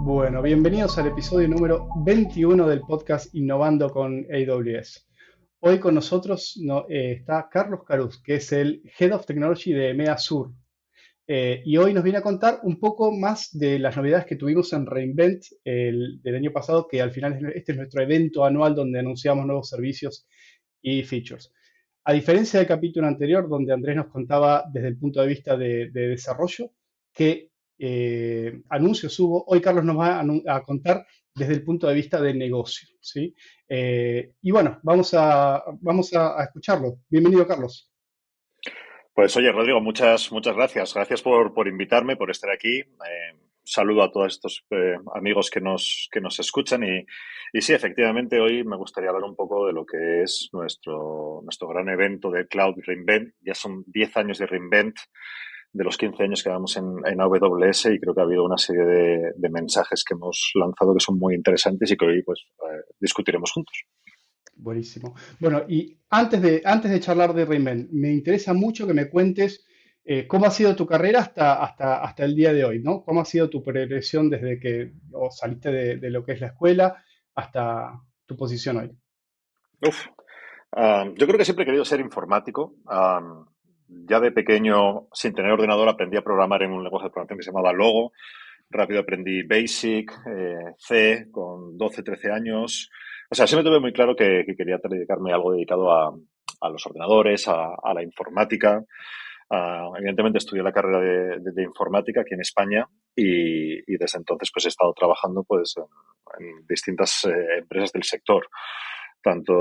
Bueno, bienvenidos al episodio número 21 del podcast Innovando con AWS. Hoy con nosotros está Carlos Caruz, que es el Head of Technology de EMEA Sur. Y hoy nos viene a contar un poco más de las novedades que tuvimos en re:Invent del año pasado, que al final este es nuestro evento anual donde anunciamos nuevos servicios y features. A diferencia del capítulo anterior, donde Andrés nos contaba desde el punto de vista de desarrollo, que anuncios hubo, hoy Carlos nos va a contar desde el punto de vista de negocio, ¿sí? Y bueno, vamos a escucharlo. Bienvenido, Carlos. Pues oye, Rodrigo, muchas gracias. Gracias por invitarme, por estar aquí. Saludo a todos estos amigos que nos escuchan y sí, efectivamente, hoy me gustaría hablar un poco de lo que es nuestro gran evento de Cloud re:Invent. Ya son 10 años de re:Invent, de los 15 años que llevamos en AWS, y creo que ha habido una serie de mensajes que hemos lanzado que son muy interesantes y que hoy pues discutiremos juntos. Buenísimo. Bueno, y antes de charlar de re:Invent, me interesa mucho que me cuentes cómo ha sido tu carrera hasta el día de hoy, ¿no? ¿Cómo ha sido tu progresión desde que saliste de lo que es la escuela hasta tu posición hoy? Uf. Yo creo que siempre he querido ser informático. Ya de pequeño, sin tener ordenador, aprendí a programar en un lenguaje de programación que se llamaba Logo. Rápido aprendí Basic, C, con 12, 13 años. O sea, siempre tuve muy claro que quería dedicarme a algo dedicado a los ordenadores, a la informática. Evidentemente estudié la carrera de informática aquí en España y desde entonces pues he estado trabajando pues en distintas empresas del sector, tanto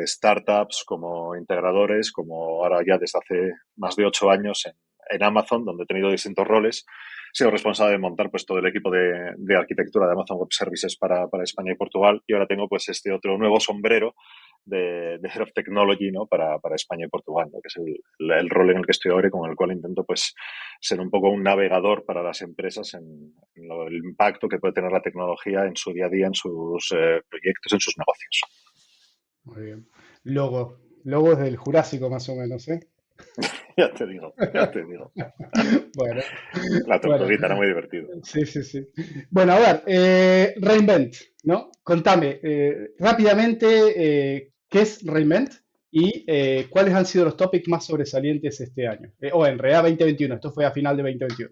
startups como integradores, como ahora ya desde hace más de 8 años en Amazon, donde he tenido distintos roles. He sido responsable de montar pues todo el equipo de arquitectura de Amazon Web Services para España y Portugal, y ahora tengo pues este otro nuevo sombrero de Head of Technology, ¿no? para España y Portugal, ¿no? Que es el rol en el que estoy ahora y con el cual intento pues ser un poco un navegador para las empresas en el impacto que puede tener la tecnología en su día a día, en sus proyectos, en sus negocios. Muy bien. Logo es del Jurásico más o menos, ¿eh? Ya te digo, ya te digo. Bueno, La bueno, tortuguita era muy divertido. sí, sí, sí. Bueno, a ver, re:Invent, ¿no? Contame rápidamente qué es re:Invent y cuáles han sido los topics más sobresalientes este año. O en realidad 2021, esto fue a final de 2021.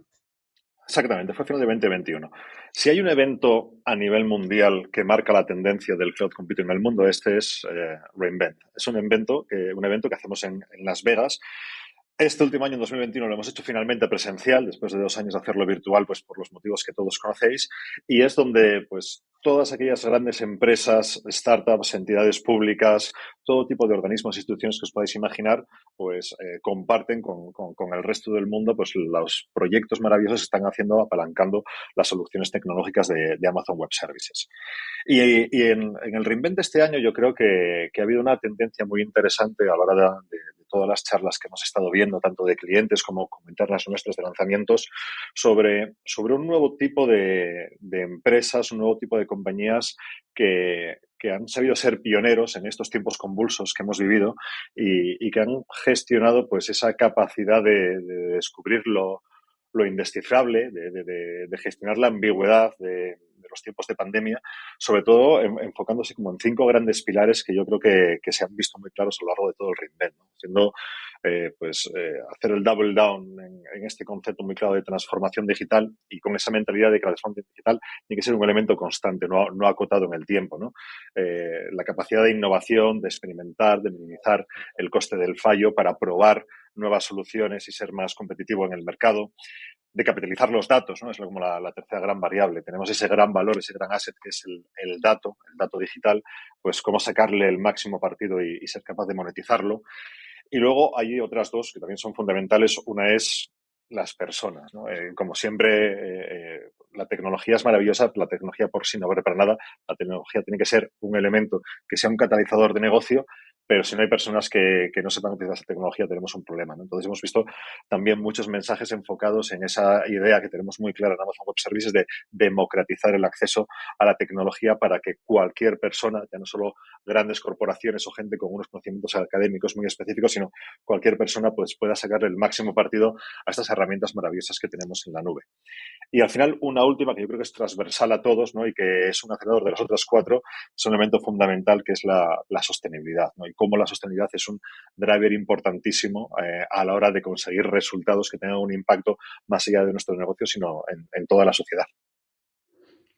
Exactamente, fue a final de 2021. Si hay un evento a nivel mundial que marca la tendencia del cloud computing en el mundo, este es re:Invent. Es un evento que hacemos en Las Vegas. Este último año, en 2021, lo hemos hecho finalmente presencial, después de 2 años de hacerlo virtual, pues por los motivos que todos conocéis, y es donde pues todas aquellas grandes empresas, startups, entidades públicas, todo tipo de organismos e instituciones que os podáis imaginar, pues comparten con el resto del mundo pues los proyectos maravillosos que están haciendo, apalancando las soluciones tecnológicas de Amazon Web Services. Y en el re:Invent de este año yo creo que ha habido una tendencia muy interesante a la hora de todas las charlas que hemos estado viendo, tanto de clientes como internas nuestras de lanzamientos, sobre un nuevo tipo de empresas, un nuevo tipo de compañías que han sabido ser pioneros en estos tiempos convulsos que hemos vivido y que han gestionado pues esa capacidad de descubrir lo indescifrable, de gestionar la ambigüedad de los tiempos de pandemia, sobre todo enfocándose como en 5 grandes pilares que yo creo que se han visto muy claros a lo largo de todo el re:Invent, ¿no? Siendo hacer el double down en este concepto muy claro de transformación digital, y con esa mentalidad de que la transformación digital tiene que ser un elemento constante, no acotado en el tiempo, ¿no? La capacidad de innovación, de experimentar, de minimizar el coste del fallo para probar nuevas soluciones y ser más competitivo en el mercado, de capitalizar los datos, ¿no? Es como la tercera gran variable. Tenemos ese gran valor, ese gran asset que es el dato digital, pues cómo sacarle el máximo partido y ser capaz de monetizarlo. Y luego hay otras dos que también son fundamentales. Una es las personas, ¿no? Como siempre, la tecnología es maravillosa, la tecnología por sí no vale para nada, la tecnología tiene que ser un elemento que sea un catalizador de negocio, pero si no hay personas que no sepan utilizar esa tecnología, tenemos un problema, ¿no? Entonces hemos visto también muchos mensajes enfocados en esa idea que tenemos muy clara en Amazon Web Services de democratizar el acceso a la tecnología para que cualquier persona, ya no solo grandes corporaciones o gente con unos conocimientos académicos muy específicos, sino cualquier persona pues pueda sacarle el máximo partido a estas herramientas maravillosas que tenemos en la nube. Y al final, una última que yo creo que es transversal a todos, ¿no? Y que es un acelerador de las otras cuatro, es un elemento fundamental que es la sostenibilidad, ¿no? Y cómo la sostenibilidad es un driver importantísimo a la hora de conseguir resultados que tengan un impacto más allá de nuestro negocio, sino en toda la sociedad.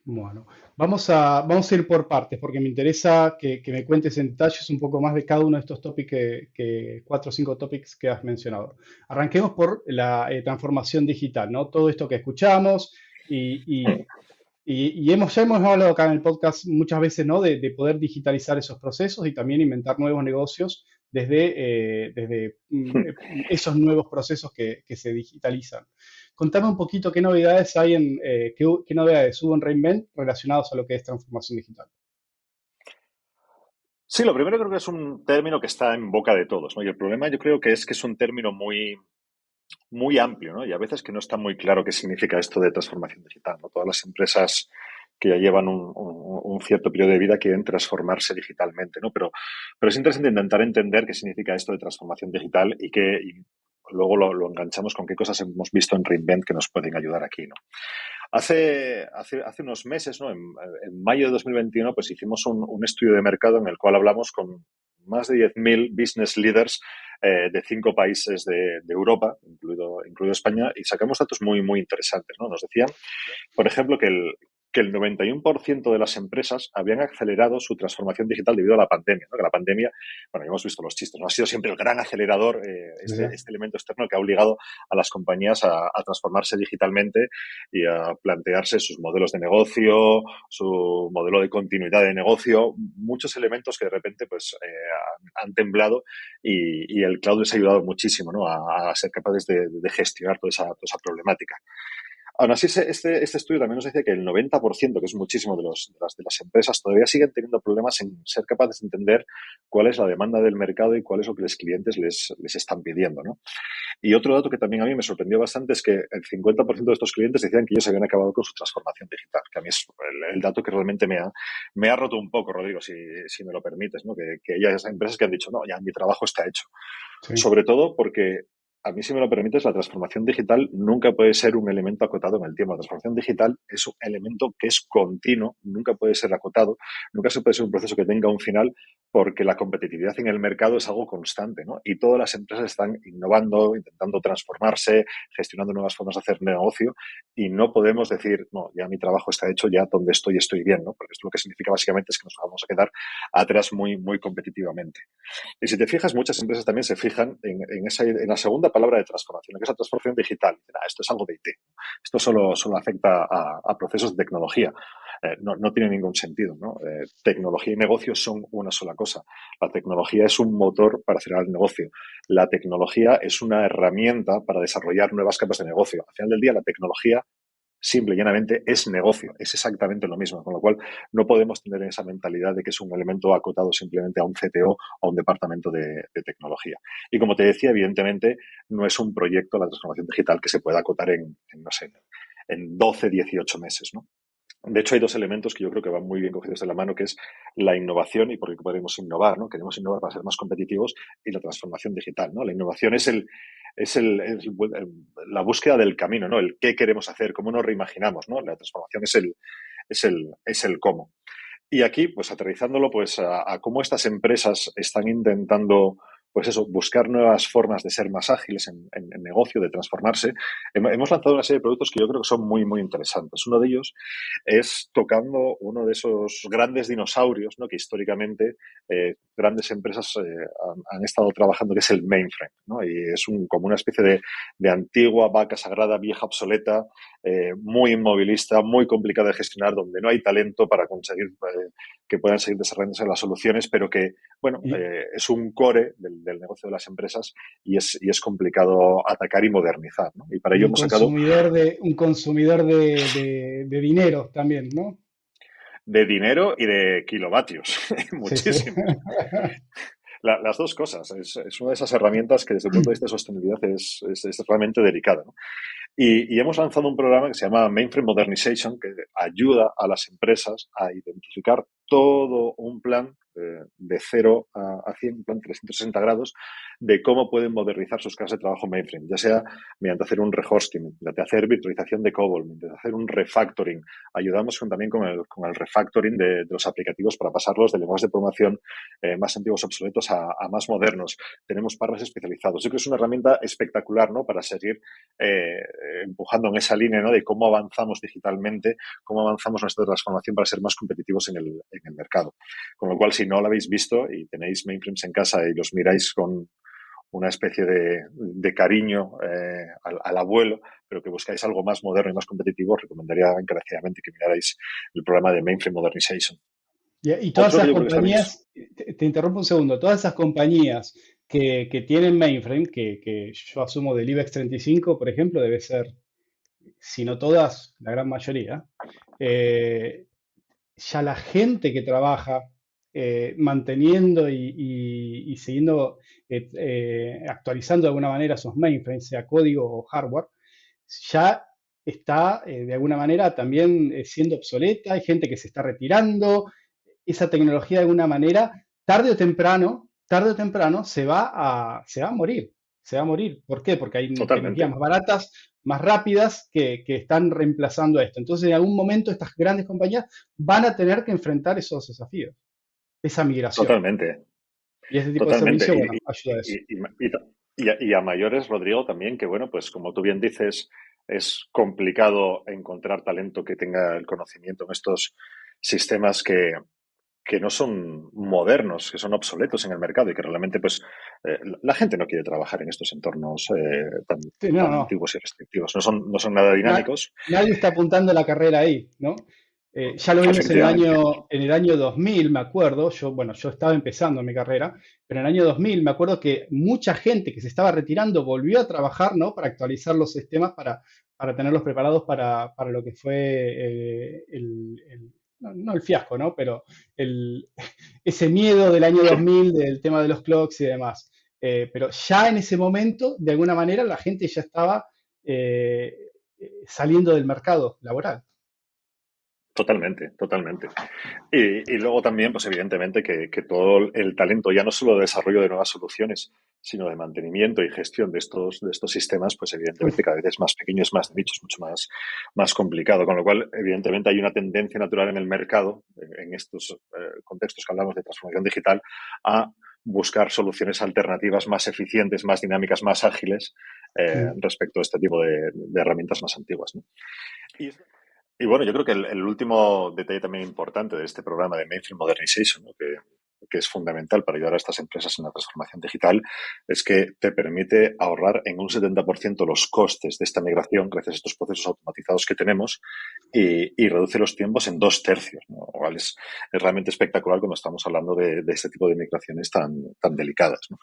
Bueno, vamos a ir por partes porque me interesa que me cuentes en detalles un poco más de cada uno de estos tópicos que 4 o 5 tópicos que has mencionado. Arranquemos por la transformación digital, ¿no? Todo esto que escuchamos ya hemos hablado acá en el podcast muchas veces, ¿no? De poder digitalizar esos procesos y también inventar nuevos negocios desde esos nuevos procesos que se digitalizan. Contame un poquito qué novedades hay qué novedades hubo en Reinvent relacionados a lo que es transformación digital. Sí, lo primero creo que es un término que está en boca de todos, ¿no? Y el problema yo creo que es un término muy amplio, ¿no? Y a veces que no está muy claro qué significa esto de transformación digital, ¿no? Todas las empresas que ya llevan un cierto periodo de vida quieren transformarse digitalmente, ¿no? Pero es interesante intentar entender qué significa esto de transformación digital y luego lo enganchamos con qué cosas hemos visto en Reinvent que nos pueden ayudar aquí, ¿no? Hace unos meses, ¿no? En mayo de 2021, pues hicimos un estudio de mercado en el cual hablamos con más de 10.000 business leaders de 5 países de Europa, incluido España, y sacamos datos muy interesantes, ¿no? Nos decían, por ejemplo, que el 91% de las empresas habían acelerado su transformación digital debido a la pandemia, ¿no? Que la pandemia, bueno, ya hemos visto los chistes, ¿no? Ha sido siempre el gran acelerador, Sí, sí. este elemento externo que ha obligado a las compañías a transformarse digitalmente y a plantearse sus modelos de negocio, su modelo de continuidad de negocio, muchos elementos que de repente pues han temblado y el cloud les ha ayudado muchísimo, ¿no? A ser capaces de gestionar toda esa problemática. Aún así, este estudio también nos dice que el 90%, que es muchísimo de las empresas, todavía siguen teniendo problemas en ser capaces de entender cuál es la demanda del mercado y cuál es lo que los clientes les están pidiendo, ¿no? Y otro dato que también a mí me sorprendió bastante es que el 50% de estos clientes decían que ellos habían acabado con su transformación digital, que a mí es el dato que realmente me ha roto un poco, Rodrigo, si me lo permites, ¿no? Que hay empresas que han dicho, no, ya mi trabajo está hecho. Sí. Sobre todo porque, a mí, si me lo permites, la transformación digital nunca puede ser un elemento acotado en el tiempo. La transformación digital es un elemento que es continuo, nunca puede ser acotado, nunca se puede ser un proceso que tenga un final, porque la competitividad en el mercado es algo constante, ¿no? Y todas las empresas están innovando, intentando transformarse, gestionando nuevas formas de hacer negocio, y no podemos decir, no, ya mi trabajo está hecho, ya donde estoy bien, ¿no? Porque esto lo que significa básicamente es que nos vamos a quedar atrás muy competitivamente. Y si te fijas, muchas empresas también se fijan en la segunda palabra de transformación, que es la transformación digital. Dicen, esto es algo de IT. Esto solo afecta a procesos de tecnología. No tiene ningún sentido, ¿no? Tecnología y negocio son una sola cosa. La tecnología es un motor para acelerar el negocio. La tecnología es una herramienta para desarrollar nuevas capas de negocio. Al final del día, la tecnología simple y llanamente es negocio, es exactamente lo mismo, con lo cual no podemos tener esa mentalidad de que es un elemento acotado simplemente a un CTO o a un departamento de tecnología. Y como te decía, evidentemente no es un proyecto, la transformación digital, que se pueda acotar no sé, en 12, 18 meses, ¿no? De hecho, hay dos elementos que yo creo que van muy bien cogidos de la mano, que es la innovación y por qué podemos innovar, ¿no? Queremos innovar para ser más competitivos, y la transformación digital, ¿no? La innovación es la búsqueda del camino, ¿no? El qué queremos hacer, cómo nos reimaginamos, ¿no? La transformación es el cómo. Y aquí, pues aterrizándolo pues a cómo estas empresas están intentando, pues eso, buscar nuevas formas de ser más ágiles en negocio, de transformarse. Hemos lanzado una serie de productos que yo creo que son muy interesantes. Uno de ellos es tocando uno de esos grandes dinosaurios, ¿no? Que históricamente grandes empresas han estado trabajando, que es el mainframe, ¿no? Y es como una especie de antigua vaca sagrada, vieja, obsoleta, muy inmovilista, muy complicada de gestionar, donde no hay talento para conseguir que puedan seguir desarrollándose las soluciones, pero que, bueno, Y es un core del negocio de las empresas, y es complicado atacar y modernizar, ¿no? Y para y ello hemos sacado un consumidor de dinero también, ¿no? de dinero y de kilovatios, Sí, sí. muchísimos. Las dos cosas. Es una de esas herramientas que desde el punto de vista de sostenibilidad es realmente delicada, ¿no? Y hemos lanzado un programa que se llama Mainframe Modernization, que ayuda a las empresas a identificar todo un plan de 0 a 100, en plan 360 grados, de cómo pueden modernizar sus casas de trabajo mainframe, ya sea mediante hacer un rehosting, mediante hacer virtualización de COBOL, mediante hacer un refactoring. Ayudamos también con el refactoring de los aplicativos para pasarlos de lenguajes de programación más antiguos obsoletos a más modernos. Tenemos partners especializados. Yo creo que es una herramienta espectacular, ¿no?, para seguir empujando en esa línea, ¿no?, de cómo avanzamos digitalmente, cómo avanzamos nuestra transformación para ser más competitivos en el mercado. Con lo cual, si no lo habéis visto y tenéis mainframes en casa y los miráis con una especie de cariño al abuelo, pero que buscáis algo más moderno y más competitivo, os recomendaría encarecidamente que mirarais el programa de Mainframe Modernization. Y todas Otro que esas yo creo que también es compañías, te interrumpo un segundo, todas esas compañías que tienen mainframe, que yo asumo del IBEX 35, por ejemplo, debe ser, si no todas, la gran mayoría, eh, ya la gente que trabaja manteniendo y siguiendo, actualizando de alguna manera sus mainframes, sea código o hardware, ya está de alguna manera también siendo obsoleta, hay gente que se está retirando, esa tecnología de alguna manera, tarde o temprano se va a morir, se va a morir. ¿Por qué? Porque hay tecnologías totalmente, más baratas, más rápidas que están reemplazando esto. Entonces, en algún momento estas grandes compañías van a tener que enfrentar esos desafíos, esa migración. totalmente, Y este tipo de totalmente. servicio, bueno, ayuda a eso. Y a mayores, Rodrigo, también, que bueno, pues como tú bien dices, es complicado encontrar talento que tenga el conocimiento en estos sistemas que no son modernos, que son obsoletos en el mercado y que realmente pues la gente no quiere trabajar en estos entornos tan, Sí, no, tan no. antiguos y restrictivos. No son nada dinámicos. Nadie está apuntando la carrera ahí, ¿no? Ya lo vimos Efectivamente. en el año 2000, me acuerdo, bueno, yo estaba empezando mi carrera, pero en el año 2000 me acuerdo que mucha gente que se estaba retirando volvió a trabajar, ¿no? Para actualizar los sistemas, para tenerlos preparados para lo que fue no el fiasco, ¿no? Pero el, ese miedo del año Sí, 2000, del tema de los clocks y demás. Pero ya en ese momento, de alguna manera, la gente ya estaba saliendo del mercado laboral. totalmente, totalmente. Y luego también, pues evidentemente, que todo el talento, ya no solo de desarrollo de nuevas soluciones, sino de mantenimiento y gestión de estos sistemas, pues Uf, evidentemente cada vez es más pequeño, es más de nicho, es mucho más complicado. Con lo cual, evidentemente, hay una tendencia natural en el mercado, en estos contextos que hablamos de transformación digital, a buscar soluciones alternativas más eficientes, más dinámicas, más ágiles respecto a este tipo de herramientas más antiguas, ¿no? Y y bueno, yo creo que el último detalle también importante de este programa de Mainframe Modernization, ¿no?, que es fundamental para ayudar a estas empresas en la transformación digital, es que te permite ahorrar en un 70% los costes de esta migración gracias a estos procesos automatizados que tenemos y reduce los tiempos en 2/3, ¿no? Lo cual es realmente espectacular cuando estamos hablando de este tipo de migraciones tan delicadas, ¿no?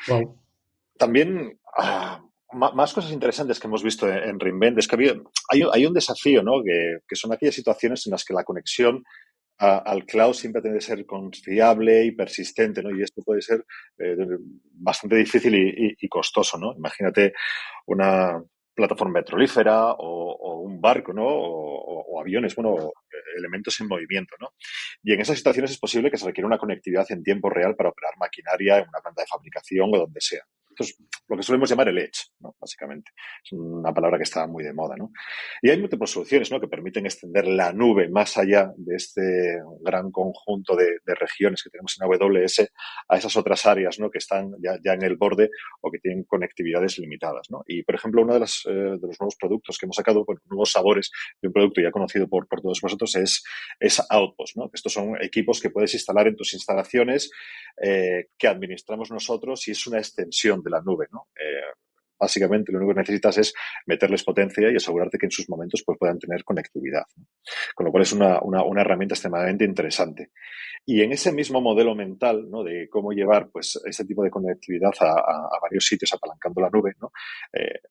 wow. También, más cosas interesantes que hemos visto en Reinvent es que hay un desafío, ¿no?, que son aquellas situaciones en las que la conexión al cloud siempre tiene que ser confiable y persistente, ¿no? Y esto puede ser bastante difícil y costoso, ¿no? Imagínate una plataforma petrolífera o un barco, ¿no? O aviones, bueno, elementos en movimiento, ¿no? Y en esas situaciones es posible que se requiera una conectividad en tiempo real para operar maquinaria en una planta de fabricación o donde sea. Esto es lo que solemos llamar el edge, ¿no?, básicamente. Es una palabra que está muy de moda, ¿no? Y hay múltiples soluciones, ¿no?, que permiten extender la nube más allá de este gran conjunto de regiones que tenemos en AWS a esas otras áreas, ¿no?, que están ya en el borde o que tienen conectividades limitadas, ¿no? Y, por ejemplo, uno de los nuevos productos que hemos sacado, bueno, nuevos sabores de un producto ya conocido por todos vosotros es Outpost, ¿no? Estos son equipos que puedes instalar en tus instalaciones que administramos nosotros y es una extensión de la nube, ¿no? Básicamente lo único que necesitas es meterles potencia y asegurarte que en sus momentos pues, puedan tener conectividad, ¿no? Con lo cual es una herramienta extremadamente interesante. Y en ese mismo modelo mental, ¿no?, de cómo llevar pues, ese tipo de conectividad a varios sitios apalancando la nube, ¿no?,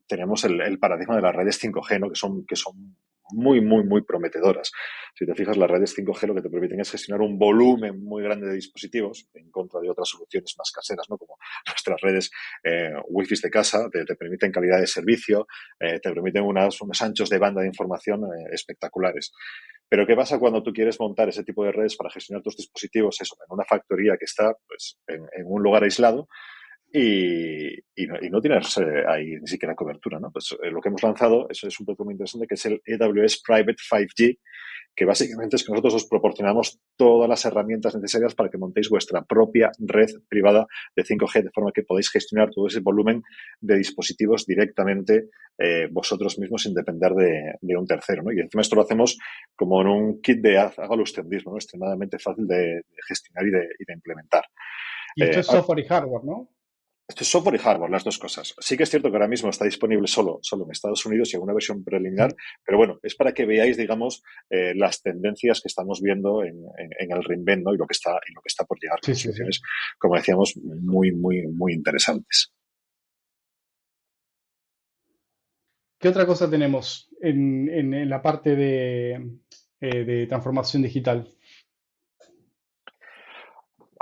tenemos el paradigma de las redes 5G, ¿no?, que son muy, muy, muy prometedoras. Si te fijas, las redes 5G lo que te permiten es gestionar un volumen muy grande de dispositivos en contra de otras soluciones más caseras, ¿no?, como nuestras redes Wi-Fi de casa, te permiten calidad de servicio, te permiten unos anchos de banda de información espectaculares. Pero ¿qué pasa cuando tú quieres montar ese tipo de redes para gestionar tus dispositivos, eso, en una factoría que está pues, en un lugar aislado y no tienes ahí ni siquiera cobertura, ¿no? Pues lo que hemos lanzado, eso es un producto muy interesante, que es el AWS Private 5G, que básicamente es que nosotros os proporcionamos todas las herramientas necesarias para que montéis vuestra propia red privada de 5G, de forma que podéis gestionar todo ese volumen de dispositivos directamente vosotros mismos sin depender de un tercero, ¿no? Y encima esto lo hacemos como en un kit de hágalo usted mismo, ¿no? Extremadamente fácil de gestionar y de implementar. Y esto es software y hardware, ¿no? Esto es software y hardware, las dos cosas. Sí que es cierto que ahora mismo está disponible solo en Estados Unidos y en una versión preliminar, pero bueno, es para que veáis, digamos, las tendencias que estamos viendo en el reinvent, ¿no? Y lo que está por llegar Sí, con sí, sí. soluciones, como decíamos, muy, muy, muy interesantes. ¿Qué otra cosa tenemos en la parte de transformación digital?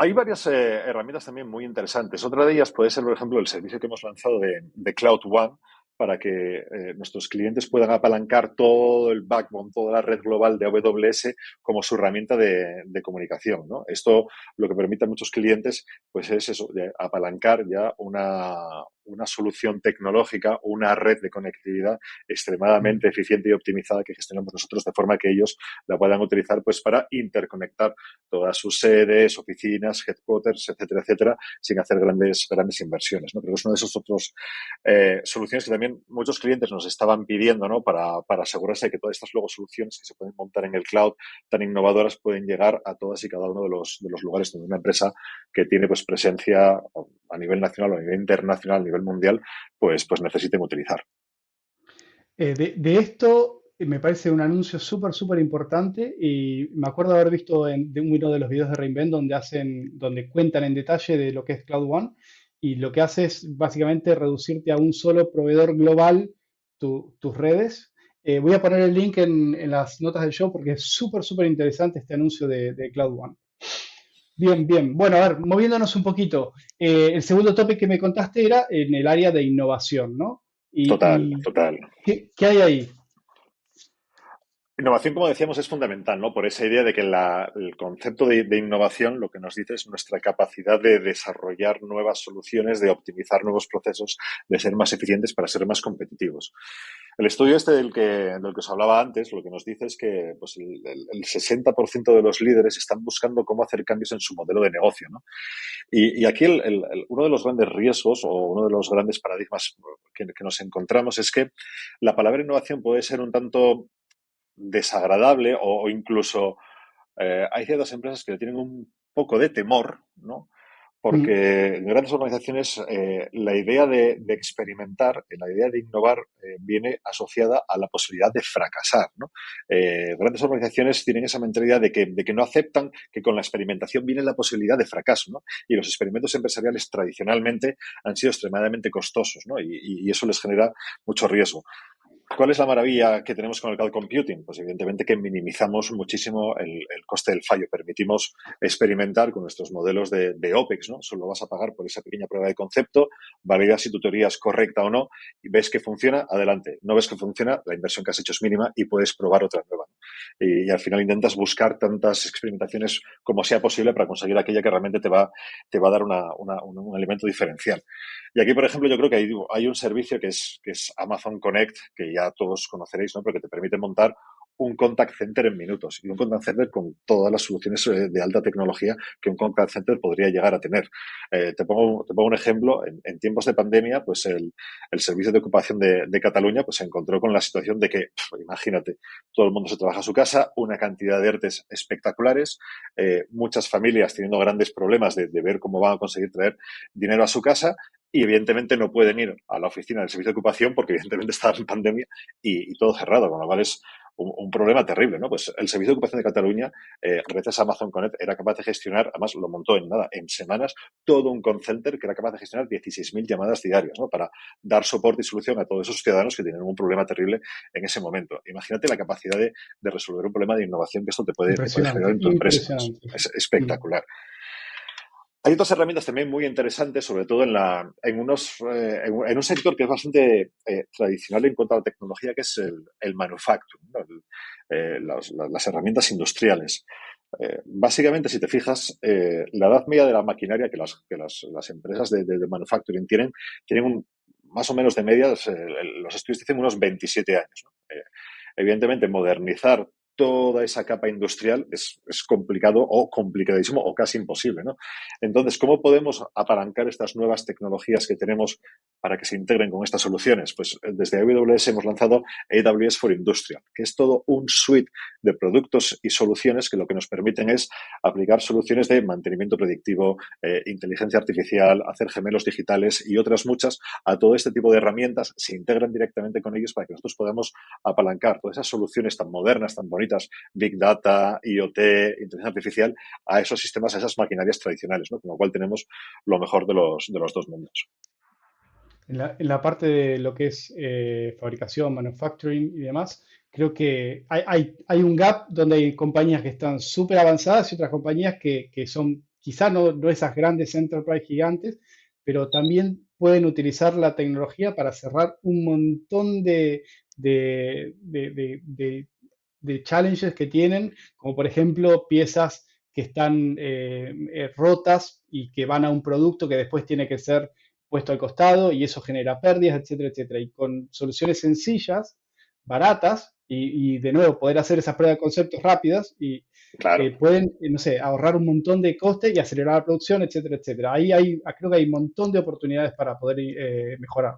Hay varias herramientas también muy interesantes. Otra de ellas puede ser, por ejemplo, el servicio que hemos lanzado de Cloud One para que nuestros clientes puedan apalancar todo el backbone, toda la red global de AWS como su herramienta de comunicación, ¿no? Esto lo que permite a muchos clientes pues es eso, de apalancar ya una solución tecnológica, una red de conectividad Mm. extremadamente eficiente y optimizada que gestionamos nosotros de forma que ellos la puedan utilizar pues para interconectar todas sus sedes, oficinas, headquarters, etcétera, etcétera, sin hacer grandes inversiones, ¿no? Creo que es una de esas otras soluciones que también muchos clientes nos estaban pidiendo, ¿no? Para asegurarse de que todas estas luego soluciones que se pueden montar en el cloud tan innovadoras pueden llegar a todas y cada uno de los lugares donde una empresa que tiene pues presencia a nivel nacional o a nivel internacional, a nivel mundial, pues necesiten utilizar. De esto me parece un anuncio súper, súper importante y me acuerdo haber visto de uno de los videos de Reinvent donde cuentan en detalle de lo que es Cloud One y lo que hace es básicamente reducirte a un solo proveedor global tus redes. Voy a poner el link en las notas del show porque es súper, súper interesante este anuncio de Cloud One. Bien, bien. Bueno, a ver, moviéndonos un poquito. El segundo topic que me contaste era en el área de innovación, ¿no? Total, ¿Y total. qué hay ahí? Innovación, como decíamos, es fundamental, ¿no? Por esa idea de que el concepto de innovación lo que nos dice es nuestra capacidad de desarrollar nuevas soluciones, de optimizar nuevos procesos, de ser más eficientes para ser más competitivos. El estudio este del que os hablaba antes, lo que nos dice es que pues, el 60% de los líderes están buscando cómo hacer cambios en su modelo de negocio, ¿no? Y aquí uno de los grandes riesgos o uno de los grandes paradigmas que nos encontramos es que la palabra innovación puede ser un tanto desagradable o incluso hay ciertas empresas que le tienen un poco de temor, ¿no? Mm, Porque en grandes organizaciones la idea de experimentar, la idea de innovar viene asociada a la posibilidad de fracasar, ¿no? Grandes organizaciones tienen esa mentalidad de que no aceptan que con la experimentación viene la posibilidad de fracaso, ¿no? Y los experimentos empresariales tradicionalmente han sido extremadamente costosos, ¿no? Y eso les genera mucho riesgo. ¿Cuál es la maravilla que tenemos con el cloud computing? Pues evidentemente que minimizamos muchísimo el coste del fallo. Permitimos experimentar con nuestros modelos de OPEX, ¿no? Solo vas a pagar por esa pequeña prueba de concepto, validas si tu teoría es correcta o no, y ves que funciona, adelante. No ves que funciona, la inversión que has hecho es mínima y puedes probar otra nueva, ¿no? Y al final intentas buscar tantas experimentaciones como sea posible para conseguir aquella que realmente te va a dar un elemento diferencial. Y aquí, por ejemplo, yo creo que hay un servicio que es Amazon Connect, que ya todos conoceréis, ¿no? Pero que te permite montar un contact center en minutos y un contact center con todas las soluciones de alta tecnología que un contact center podría llegar a tener. Te pongo un ejemplo. En tiempos de pandemia, pues el Servicio de Ocupación de Cataluña pues se encontró con la situación de que, imagínate, todo el mundo se trabaja a su casa, una cantidad de ERTES espectaculares, muchas familias teniendo grandes problemas de ver cómo van a conseguir traer dinero a su casa y evidentemente no pueden ir a la oficina del servicio de ocupación porque evidentemente está en pandemia y todo cerrado, con lo cual es un problema terrible, ¿no? Pues el servicio de ocupación de Cataluña, gracias a Amazon Connect, era capaz de gestionar, además lo montó en nada, en semanas, todo un call center que era capaz de gestionar 16.000 llamadas diarias, ¿no? Para dar soporte y solución a todos esos ciudadanos que tienen un problema terrible en ese momento. Imagínate la capacidad de resolver un problema de innovación que esto te puede generar impresionante, en tu empresa. Es, impresionante. es Mm. espectacular. Hay otras herramientas también muy interesantes, sobre todo en un sector que es bastante tradicional en cuanto a la tecnología, que es el manufacturing, ¿no? Las herramientas industriales. Básicamente, si te fijas, la edad media de la maquinaria que las empresas de manufacturing tienen más o menos de media, los estudios dicen unos 27 años, ¿no? Evidentemente, modernizar toda esa capa industrial es complicado o complicadísimo o casi imposible, ¿no? Entonces, ¿cómo podemos apalancar estas nuevas tecnologías que tenemos para que se integren con estas soluciones? Pues desde AWS hemos lanzado AWS for Industrial, que es todo un suite de productos y soluciones que lo que nos permiten es aplicar soluciones de mantenimiento predictivo, inteligencia artificial, hacer gemelos digitales y otras muchas a todo este tipo de herramientas. Se integran directamente con ellos para que nosotros podamos apalancar todas esas soluciones tan modernas, tan bonitas, Big Data, IoT, inteligencia artificial, a esos sistemas, a esas maquinarias tradicionales, ¿no? Con lo cual tenemos lo mejor de los dos mundos. En la parte de lo que es fabricación, manufacturing y demás, creo que hay un gap donde hay compañías que están súper avanzadas y otras compañías que son quizá no esas grandes enterprise gigantes, pero también pueden utilizar la tecnología para cerrar un montón de challenges que tienen, como por ejemplo piezas que están rotas y que van a un producto que después tiene que ser puesto al costado y eso genera pérdidas, etcétera, etcétera. Y con soluciones sencillas, baratas y de nuevo poder hacer esas pruebas de conceptos rápidas y Claro. pueden, no sé, ahorrar un montón de coste y acelerar la producción, etcétera, etcétera. Creo que hay un montón de oportunidades para poder mejorar.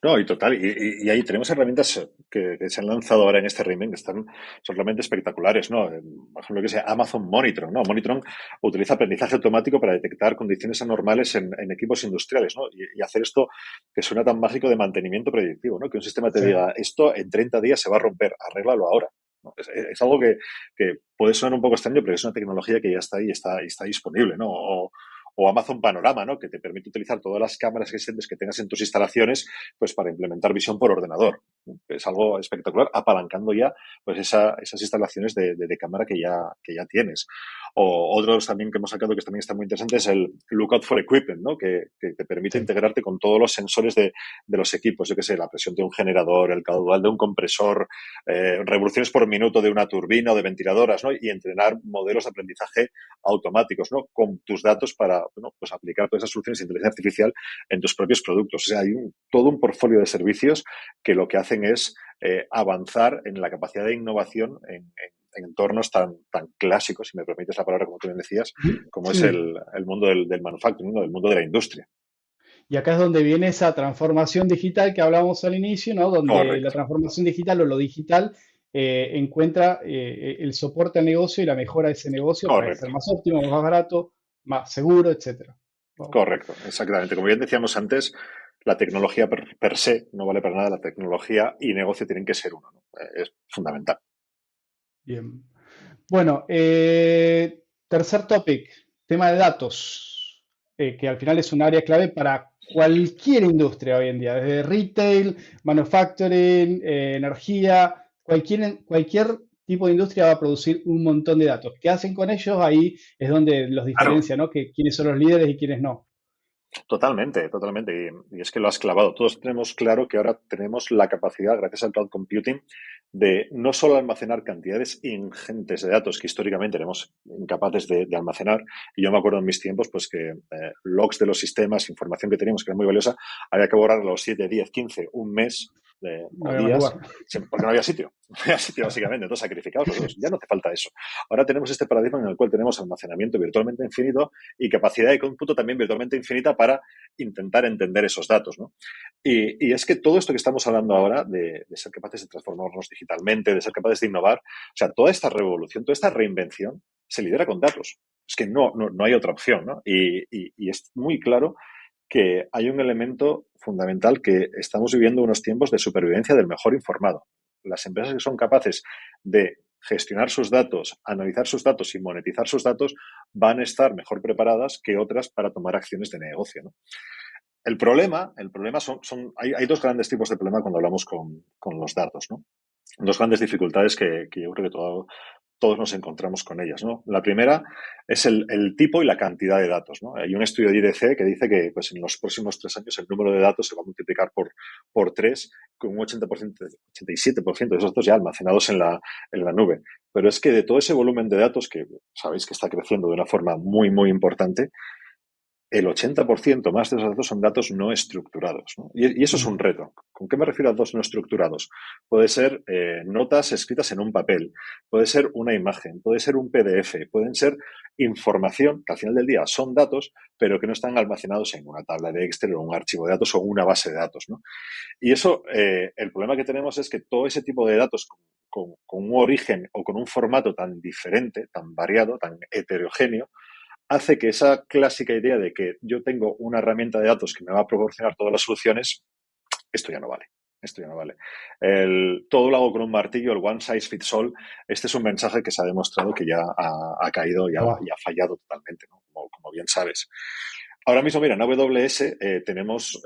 No, y total, y ahí tenemos herramientas que se han lanzado ahora en este remake que son realmente espectaculares, ¿no? Por ejemplo, que sea Amazon Monitron, ¿no? Monitron utiliza aprendizaje automático para detectar condiciones anormales en equipos industriales, ¿no? Y hacer esto que suena tan mágico de mantenimiento predictivo, ¿no? Que un sistema te Sí. diga, esto en 30 días se va a romper, arréglalo ahora. ¿No? Es algo que puede sonar un poco extraño, pero es una tecnología que ya está ahí, está disponible, ¿no? O Amazon Panorama, ¿no? Que te permite utilizar todas las cámaras existentes que tengas en tus instalaciones, pues para implementar visión por ordenador. Es algo espectacular, apalancando ya pues esas instalaciones de cámara que ya tienes. O otros también que hemos sacado que también está muy interesante es el Lookout for Equipment, ¿no? Que te permite Sí. integrarte con todos los sensores de los equipos, yo que sé, la presión de un generador, el caudal de un compresor, revoluciones por minuto de una turbina o de ventiladoras, ¿no? Y entrenar modelos de aprendizaje automáticos, ¿no? Con tus datos para, bueno, pues aplicar todas esas soluciones de inteligencia artificial en tus propios productos. O sea, hay todo un portfolio de servicios que lo que hacen es avanzar en la capacidad de innovación en entornos tan clásicos, si me permites la palabra, como tú bien decías, como es Sí. el mundo del manufacturing, ¿no? Del mundo de la industria. Y acá es donde viene esa transformación digital que hablábamos al inicio, ¿no? Donde la Correcto, transformación digital o lo digital encuentra el soporte al negocio y la mejora de ese negocio para ser correcto. más óptimo, más barato, más seguro, etcétera. Wow. Correcto, exactamente. Como bien decíamos antes, la tecnología per se no vale para nada. La tecnología y negocio tienen que ser uno, ¿no? Es fundamental. Bien. Bueno, tercer topic, tema de datos, que al final es un área clave para cualquier industria hoy en día, desde retail, manufacturing, energía, cualquier tipo de industria va a producir un montón de datos. ¿Qué hacen con ellos? Ahí es donde los Claro, diferencia, ¿no? Que quiénes son los líderes y quiénes no. totalmente, totalmente. Y es que lo has clavado. Todos tenemos claro que ahora tenemos la capacidad, gracias al cloud computing, de no solo almacenar cantidades ingentes de datos que históricamente éramos incapaces de almacenar. Y yo me acuerdo en mis tiempos, pues que logs de los sistemas, información que teníamos que era muy valiosa, había que borrar a los 7, 10, 15, un mes No o había más días, lugar. porque no había sitio. No había sitio, básicamente. Entonces, sacrificados los dos. Ya no te falta eso. Ahora tenemos este paradigma en el cual tenemos almacenamiento virtualmente infinito y capacidad de cómputo también virtualmente infinita para intentar entender esos datos, ¿no? Y es que todo esto que estamos hablando ahora de ser capaces de transformarnos digitalmente, de ser capaces de innovar, o sea, toda esta revolución, toda esta reinvención se lidera con datos. Es que no hay otra opción, ¿no? Y es muy claro que hay un elemento fundamental, que estamos viviendo unos tiempos de supervivencia del mejor informado. Las empresas que son capaces de gestionar sus datos, analizar sus datos y monetizar sus datos van a estar mejor preparadas que otras para tomar acciones de negocio, ¿no? El problema hay dos grandes tipos de problema cuando hablamos con los datos, ¿no? Dos grandes dificultades que yo creo que todos nos encontramos con ellas, ¿no? La primera es el tipo y la cantidad de datos, ¿no? Hay un estudio de IDC que dice que pues, en los próximos 3 años el número de datos se va a multiplicar por 3, con un 80%, 87% de esos datos ya almacenados en la nube. Pero es que de todo ese volumen de datos, que sabéis que está creciendo de una forma muy, muy importante, el 80% más de esos datos son datos no estructurados, ¿no? Y eso es un reto. ¿Con qué me refiero a datos no estructurados? Puede ser notas escritas en un papel, puede ser una imagen, puede ser un PDF, pueden ser información que al final del día son datos, pero que no están almacenados en una tabla de Excel o un archivo de datos o una base de datos, ¿no? Y eso, el problema que tenemos es que todo ese tipo de datos con un origen o con un formato tan diferente, tan variado, tan heterogéneo, hace que esa clásica idea de que yo tengo una herramienta de datos que me va a proporcionar todas las soluciones, esto ya no vale. Esto ya no vale. Todo lo hago con un martillo, el one size fits all. Este es un mensaje que se ha demostrado que ya ha caído y ha fallado totalmente, ¿no? Como bien sabes. Ahora mismo, mira, en AWS tenemos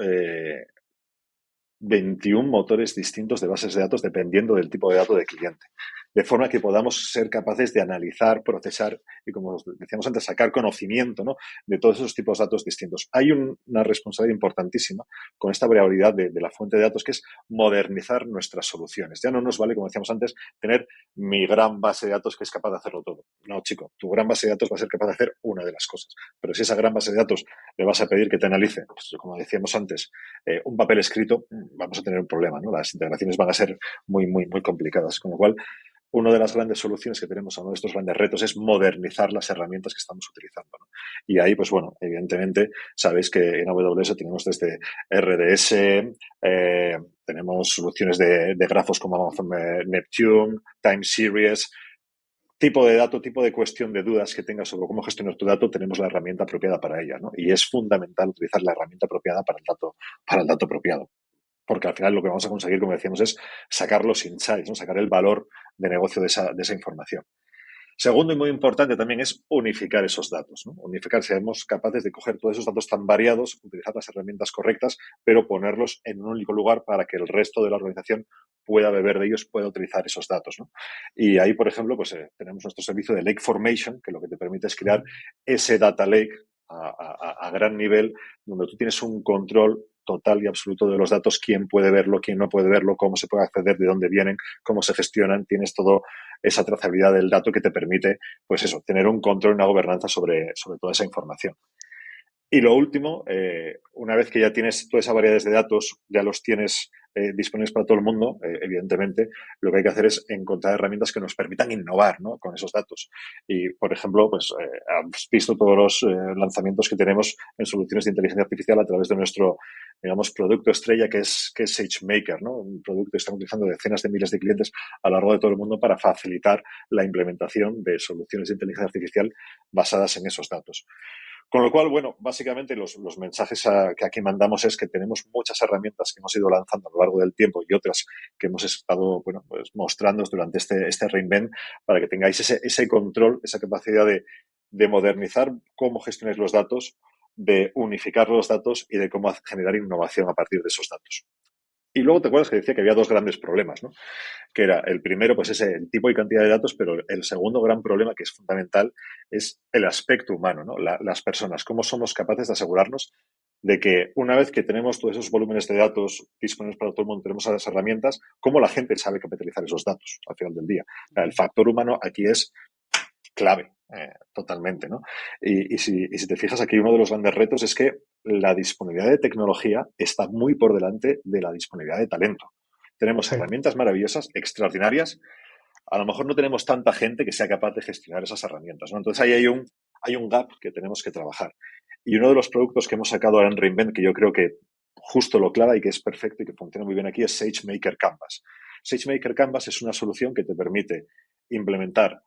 21 motores distintos de bases de datos dependiendo del tipo de dato de cliente. De forma que podamos ser capaces de analizar, procesar y, como decíamos antes, sacar conocimiento, ¿no?, de todos esos tipos de datos distintos. Hay una responsabilidad importantísima con esta variabilidad de la fuente de datos, que es modernizar nuestras soluciones. Ya no nos vale, como decíamos antes, tener mi gran base de datos que es capaz de hacerlo todo. No, chico, tu gran base de datos va a ser capaz de hacer una de las cosas. Pero si esa gran base de datos le vas a pedir que te analice, pues, como decíamos antes, un papel escrito, vamos a tener un problema, ¿no? Las integraciones van a ser muy, muy, muy complicadas. Con lo cual, una de las grandes soluciones que tenemos a uno de estos grandes retos es modernizar las herramientas que estamos utilizando, ¿no? Y ahí, pues bueno, evidentemente, sabéis que en AWS tenemos desde RDS, tenemos soluciones de grafos como Amazon Neptune, Time Series, tipo de dato, tipo de cuestión de dudas que tengas sobre cómo gestionar tu dato, tenemos la herramienta apropiada para ella, ¿no? Y es fundamental utilizar la herramienta apropiada para el dato apropiado. Porque al final lo que vamos a conseguir, como decíamos, es sacar los insights, ¿no?, sacar el valor de negocio de esa información. Segundo, y muy importante también, es unificar esos datos, ¿no? Unificar, seamos capaces de coger todos esos datos tan variados, utilizar las herramientas correctas, pero ponerlos en un único lugar para que el resto de la organización pueda beber de ellos, pueda utilizar esos datos, ¿no? Y ahí, por ejemplo, pues tenemos nuestro servicio de Lake Formation, que lo que te permite es crear ese data lake a gran nivel, donde tú tienes un control total y absoluto de los datos, quién puede verlo, quién no puede verlo, cómo se puede acceder, de dónde vienen, cómo se gestionan, tienes todo esa trazabilidad del dato que te permite, pues eso, tener un control y una gobernanza sobre toda esa información. Y lo último, una vez que ya tienes toda esa variedad de datos, ya los tienes disponibles para todo el mundo, evidentemente, lo que hay que hacer es encontrar herramientas que nos permitan innovar, ¿no?, con esos datos. Y, por ejemplo, pues has visto todos los lanzamientos que tenemos en soluciones de inteligencia artificial a través de nuestro, digamos, producto estrella, que es SageMaker, ¿no? Un producto que están utilizando decenas de miles de clientes a lo largo de todo el mundo para facilitar la implementación de soluciones de inteligencia artificial basadas en esos datos. Con lo cual, bueno, básicamente los mensajes que aquí mandamos es que tenemos muchas herramientas que hemos ido lanzando a lo largo del tiempo y otras que hemos estado, bueno, pues mostrando durante este reinvent, para que tengáis ese control, esa capacidad de modernizar cómo gestionáis los datos, de unificar los datos y de cómo generar innovación a partir de esos datos. Y luego te acuerdas que decía que había dos grandes problemas, ¿no? Que era el primero, pues ese el tipo y cantidad de datos, pero el segundo gran problema, que es fundamental, es el aspecto humano, ¿no? Las personas, cómo somos capaces de asegurarnos de que una vez que tenemos todos esos volúmenes de datos disponibles para todo el mundo, tenemos las herramientas, cómo la gente sabe capitalizar esos datos al final del día. El factor humano aquí es clave, totalmente, ¿no? Y si te fijas, aquí uno de los grandes retos es que la disponibilidad de tecnología está muy por delante de la disponibilidad de talento. Tenemos herramientas maravillosas, extraordinarias. A lo mejor no tenemos tanta gente que sea capaz de gestionar esas herramientas, ¿no? Entonces ahí hay un gap que tenemos que trabajar. Y uno de los productos que hemos sacado ahora en Reinvent, que yo creo que justo lo clava y que es perfecto y que funciona muy bien aquí, es SageMaker Canvas. SageMaker Canvas es una solución que te permite implementar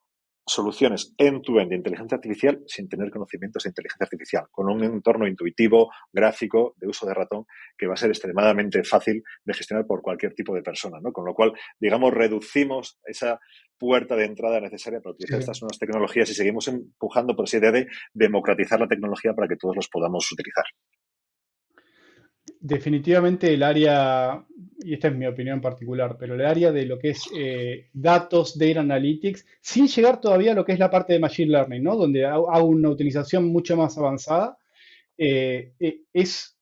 soluciones end-to-end de inteligencia artificial sin tener conocimientos de inteligencia artificial, con un entorno intuitivo, gráfico, de uso de ratón, que va a ser extremadamente fácil de gestionar por cualquier tipo de persona, ¿no? Con lo cual, digamos, reducimos esa puerta de entrada necesaria para utilizar estas nuevas tecnologías y seguimos empujando por esa idea de democratizar la tecnología para que todos los podamos utilizar. definitivamente el área, y esta es mi opinión particular, pero el área de lo que es datos, data analytics, sin llegar todavía a lo que es la parte de machine learning, ¿no? Donde hago una utilización mucho más avanzada, es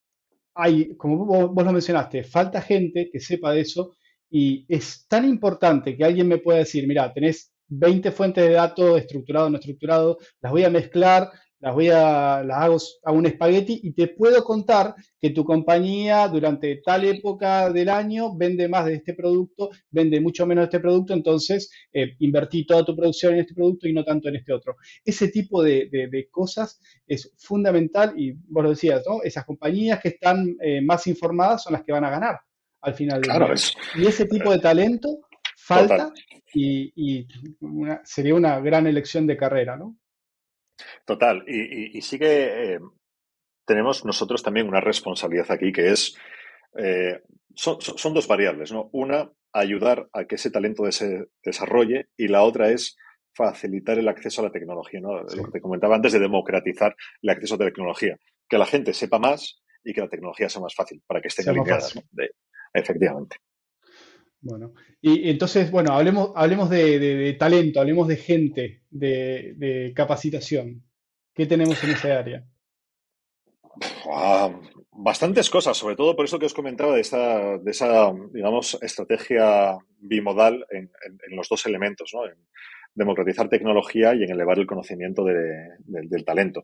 como vos lo mencionaste, falta gente que sepa de eso y es tan importante que alguien me pueda decir, mira, tenés 20 fuentes de datos, estructurado, no estructurado, las voy a mezclar, hago un espagueti y te puedo contar que tu compañía durante tal época del año vende más de este producto, vende mucho menos de este producto, entonces invertí toda tu producción en este producto y no tanto en este otro. Ese tipo de cosas es fundamental y vos lo decías, ¿no? Esas compañías que están más informadas son las que van a ganar al final del Claro, día. es Y ese tipo de talento total. falta y sería una gran elección de carrera, ¿no? Total. Y sí que tenemos nosotros también una responsabilidad aquí que es, eh, son dos variables, ¿no? Una, ayudar a que ese talento se desarrolle y la otra es facilitar el acceso a la tecnología, ¿no? Lo que Sí, te comentaba antes de democratizar el acceso a la tecnología. Que la gente sepa más y que la tecnología sea más fácil para que estén sea más alineadas, fácil. ¿no? Efectivamente. Bueno, y entonces, bueno, hablemos de talento, hablemos de gente, de capacitación. ¿Qué tenemos en ese área? Ah, bastantes cosas, sobre todo por eso que os comentaba de esa digamos, estrategia bimodal en los dos elementos, ¿no? En democratizar tecnología y en elevar el conocimiento del talento.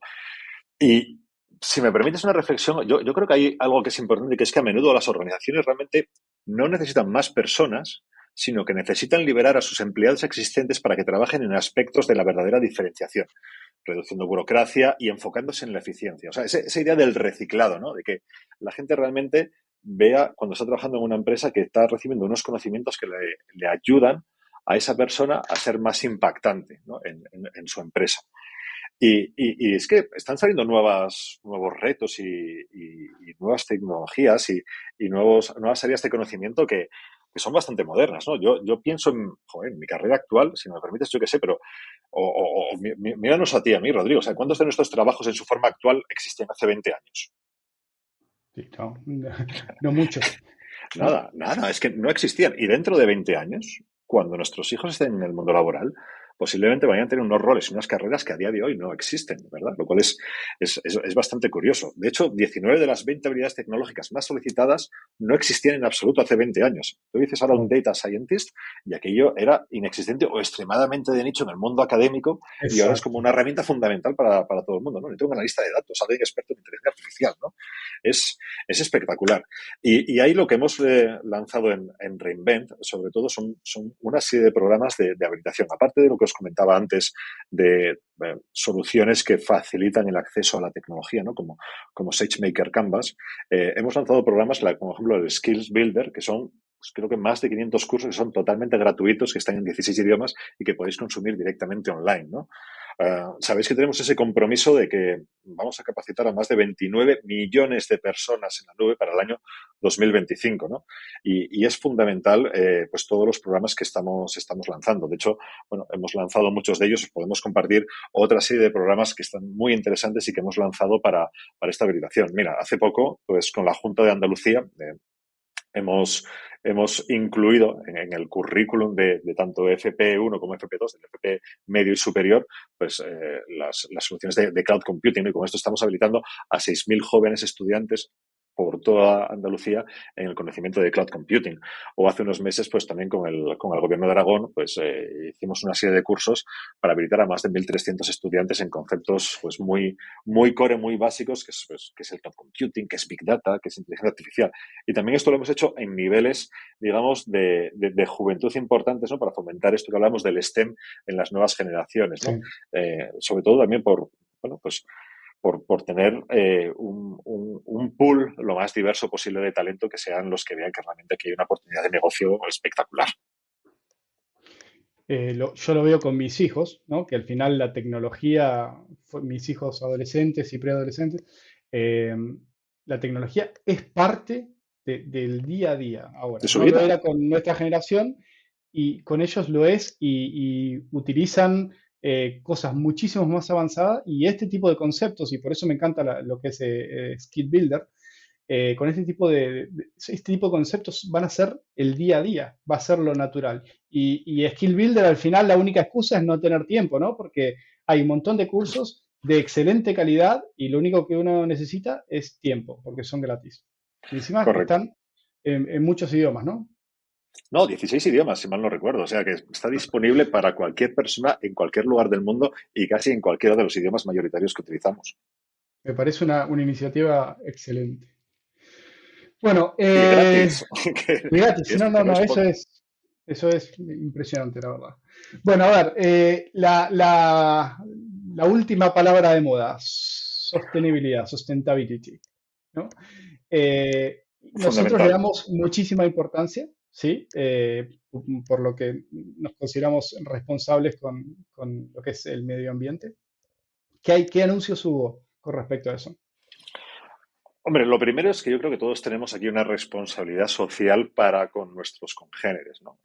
Y si me permites una reflexión, yo creo que hay algo que es importante, que es que a menudo las organizaciones realmente no necesitan más personas, sino que necesitan liberar a sus empleados existentes para que trabajen en aspectos de la verdadera diferenciación, reduciendo burocracia y enfocándose en la eficiencia. O sea, esa idea del reciclado, ¿no? De que la gente realmente vea cuando está trabajando en una empresa que está recibiendo unos conocimientos que le ayudan a esa persona a ser más impactante, ¿no? en su empresa. Y es que están saliendo nuevos retos y nuevas tecnologías y nuevas áreas de conocimiento que son bastante modernas, ¿no? Yo pienso en mi carrera actual, si me permites, yo qué sé, pero míranos a ti, a mí, Rodrigo. O sea, ¿cuántos de nuestros trabajos en su forma actual existían hace 20 años? Sí, no, no muchos, ¿no? Nada, nada, es que no existían. Y dentro de 20 años, cuando nuestros hijos estén en el mundo laboral, posiblemente vayan a tener unos roles y unas carreras que a día de hoy no existen, ¿verdad? Lo cual es bastante curioso. De hecho, 19 de las 20 habilidades tecnológicas más solicitadas no existían en absoluto hace 20 años. Tú dices ahora un Wow, data scientist y aquello era inexistente o extremadamente de nicho en el mundo académico y ahora es como exacto. una herramienta fundamental para todo el mundo, ¿no? Yo tengo un analista de datos, alguien experto en inteligencia artificial, ¿no? Es espectacular. Y ahí lo que hemos lanzado en Reinvent, sobre todo, son una serie de programas de habilitación. Aparte de lo que os comentaba antes de soluciones que facilitan el acceso a la tecnología, ¿no? Como SageMaker Canvas, hemos lanzado programas como, por ejemplo, el Skills Builder, que son pues, creo que más de 500 cursos que son totalmente gratuitos, que están en 16 idiomas y que podéis consumir directamente online, ¿no? Sabéis que tenemos ese compromiso de que vamos a capacitar a más de 29 millones de personas en la nube para el año 2025, ¿no? Y es fundamental, pues todos los programas que estamos lanzando. De hecho, bueno, hemos lanzado muchos de ellos. Os podemos compartir otra serie de programas que están muy interesantes y que hemos lanzado para esta habilitación. Mira, hace poco, pues con la Junta de Andalucía, hemos incluido en el currículum de tanto FP1 como FP2, del FP medio y superior, pues las soluciones de cloud computing. Y con esto estamos habilitando a 6.000 jóvenes estudiantes por toda Andalucía en el conocimiento de cloud computing. O hace unos meses, pues también con el gobierno de Aragón, pues hicimos una serie de cursos para habilitar a más de 1.300 estudiantes en conceptos pues muy core, muy básicos, que es el cloud computing, que es big data, que es inteligencia artificial. Y también esto lo hemos hecho en niveles, digamos, de juventud importantes, ¿no? Para fomentar esto que hablamos del STEM en las nuevas generaciones, ¿no? Sí. Sobre todo también bueno, pues por tener un pool lo más diverso posible de talento que sean los que vean que realmente aquí hay una oportunidad de negocio espectacular. Yo lo veo con mis hijos, ¿no? Que al final la tecnología, mis hijos adolescentes y preadolescentes, eh, la tecnología es parte del día a día De ahora. su No lo vida. era con nuestra generación y con ellos lo es y utilizan cosas muchísimo más avanzadas y este tipo de conceptos, y por eso me encanta lo que es Skill Builder, con este tipo de conceptos van a ser el día a día, va a ser lo natural. Y Skill Builder al final la única excusa es no tener tiempo, ¿no? Porque hay un montón de cursos de excelente calidad y lo único que uno necesita es tiempo, porque son gratis. Y encima Correcto. están en muchos idiomas, ¿no? No, 16 idiomas, si mal no recuerdo. O sea que está disponible para cualquier persona en cualquier lugar del mundo y casi en cualquiera de los idiomas mayoritarios que utilizamos. Me parece una iniciativa excelente. Bueno, Y gratis, y gratis, no, que no, no no, es poco. eso es impresionante, la verdad. Bueno, a ver, la última palabra de moda, sostenibilidad, sustainability, ¿no? Nosotros le Fundamental. damos muchísima importancia, ¿sí? Por lo que nos consideramos responsables con lo que es el medio ambiente. ¿Qué anuncios hubo con respecto a eso? Hombre, lo primero es que yo creo que todos tenemos aquí una responsabilidad social para con nuestros congéneres, ¿no?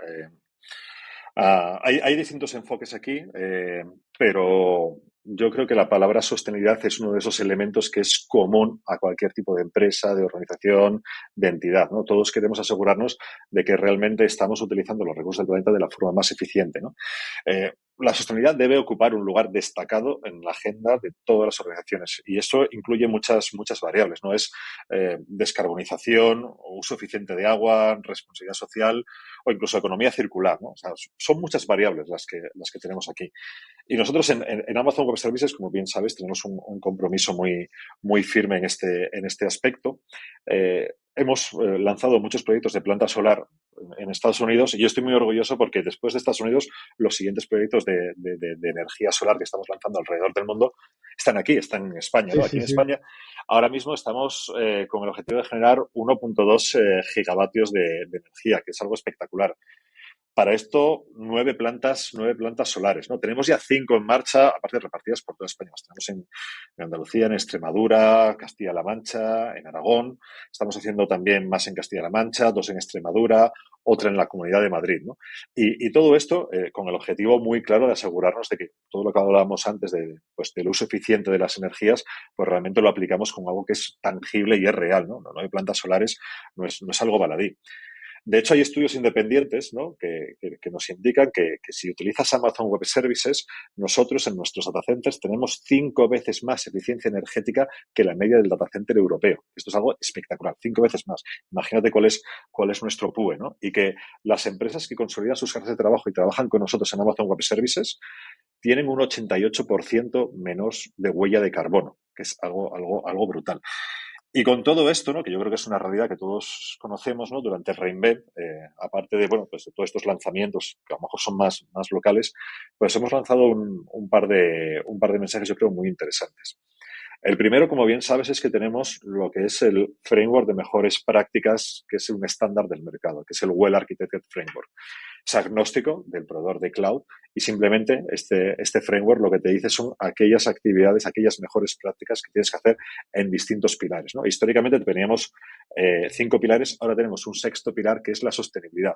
Hay distintos enfoques aquí, pero yo creo que la palabra sostenibilidad es uno de esos elementos que es común a cualquier tipo de empresa, de organización, de entidad, ¿no? Todos queremos asegurarnos de que realmente estamos utilizando los recursos del planeta de la forma más eficiente, ¿no? La sostenibilidad debe ocupar un lugar destacado en la agenda de todas las organizaciones y eso incluye muchas variables, ¿no? Es descarbonización, uso eficiente de agua, responsabilidad social o incluso economía circular, ¿no? O sea, son muchas variables las que tenemos aquí. Y nosotros en Amazon Web Services, como bien sabes, tenemos un compromiso muy firme en este aspecto. Hemos lanzado muchos proyectos de planta solar en Estados Unidos y yo estoy muy orgulloso porque después de Estados Unidos los siguientes proyectos de energía solar que estamos lanzando alrededor del mundo están aquí, están en España, Sí, ¿no? Aquí sí, en sí. España ahora mismo estamos con el objetivo de generar 1,2 gigavatios de energía, que es algo espectacular. Para esto, nueve plantas solares, ¿no? Tenemos ya 5 en marcha, aparte repartidas por toda España. Las tenemos en Andalucía, en Extremadura, Castilla-La Mancha, en Aragón. Estamos haciendo también más en Castilla-La Mancha, 2 en Extremadura, otra en la Comunidad de Madrid, ¿no? Y todo esto con el objetivo muy claro de asegurarnos de que todo lo que hablábamos antes pues, del uso eficiente de las energías, pues realmente lo aplicamos como algo que es tangible y es real, ¿no? No hay plantas solares, no es algo baladí. De hecho, hay estudios independientes, ¿no? Que nos indican que si utilizas Amazon Web Services, nosotros en nuestros data centers tenemos 5 veces más eficiencia energética que la media del data center europeo. Esto es algo espectacular, 5 veces más. Imagínate cuál es nuestro PUE, ¿no? Y que las empresas que consolidan sus cargas de trabajo y trabajan con nosotros en Amazon Web Services tienen un 88% menos de huella de carbono, que es algo brutal. Y con todo esto, ¿no? Que yo creo que es una realidad que todos conocemos, ¿no? Durante el Reinvent, aparte de, bueno, pues de todos estos lanzamientos que a lo mejor son más locales, pues hemos lanzado un par de mensajes, yo creo, muy interesantes. El primero, como bien sabes, es que tenemos lo que es el framework de mejores prácticas, que es un estándar del mercado, que es el Well Architected Framework. Es agnóstico del proveedor de cloud y simplemente este framework lo que te dice son aquellas actividades, aquellas mejores prácticas que tienes que hacer en distintos pilares, ¿no? Históricamente teníamos 5 pilares, ahora tenemos un sexto pilar que es la sostenibilidad.